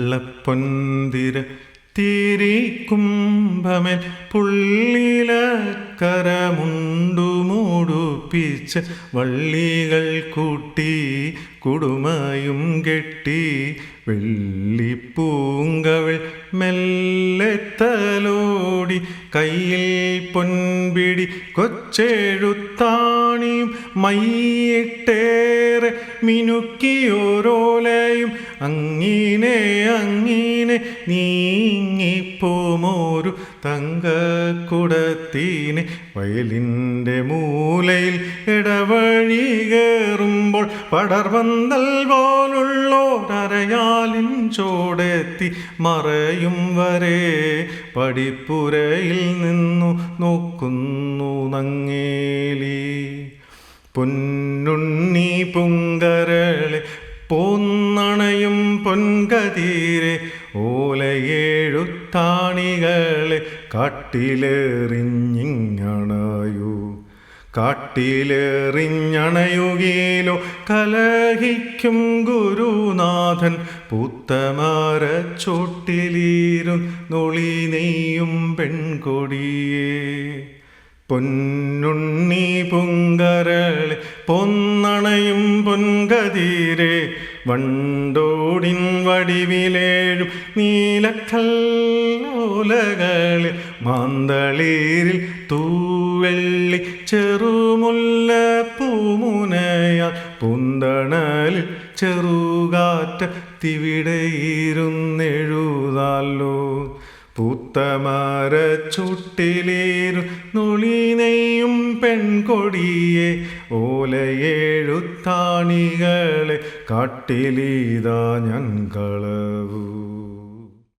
വെള്ളപ്പൊന്തിര തിരിക്കുംഭമേൽ പുള്ളിലക്കരമുണ്ടു മൂടുപ്പിച്ച് വള്ളികൾ കൂട്ടി കുടുമയും കെട്ടി വെള്ളിപ്പൂങ്കവിൾ മെല്ലെത്തലോടി കയ്യിൽ പൊൻപിടി കൊച്ചെഴുത്താണിയും മയ്യിട്ടേറെ മിനുക്കിയോരോലയും അങ്ങിനെ നീങ്ങിപ്പോമോരു തങ്കക്കുടത്തിനെ വയലിൻ്റെ മൂലയിൽ ഇടവഴി കയറുമ്പോൾ പടർവന്തൽ പോലുള്ളോരയാലിൻ ചോടെത്തി മറയും വരെ പടിപ്പുരയിൽ നിന്നു നോക്കുന്നു നങ്ങേലി. പൊന്നുണ്ണി പുങ്കരളെ പോന്നണയും പൊൻകതിരെ ഓലയെഴുത്താണികളെ കാട്ടിലെറിഞ്ഞണയുകയിലോ കലഹിക്കും ഗുരുനാഥൻ പൂത്തമരച്ചോട്ടിലിരുന്നൊളി നെയ്യും പെൺകൊടിയേ. പൊന്നുണ്ണി പുങ്കരളെ പൊന്നണയും പൊൻകതിരെ വണ്ടോടിൻ വടിവിലേഴും നീലക്കല്ലോലകളിൽ മാന്തളീരിൽ തൂവെള്ളി ചെറുമുല്ല പൂമുനയാൽ പൂന്തണലിൽ ചെറുകാറ്റത്തിവിടെയിരുന്നെഴുതാലോ. പൂത്തമരച്ചോട്ടിലിരുന്നൊളി നെയ്യും പെൺകൊടിയെ ഓലയെഴുത്താണികളെ കാട്ടിലിതാ ഞാൻ കള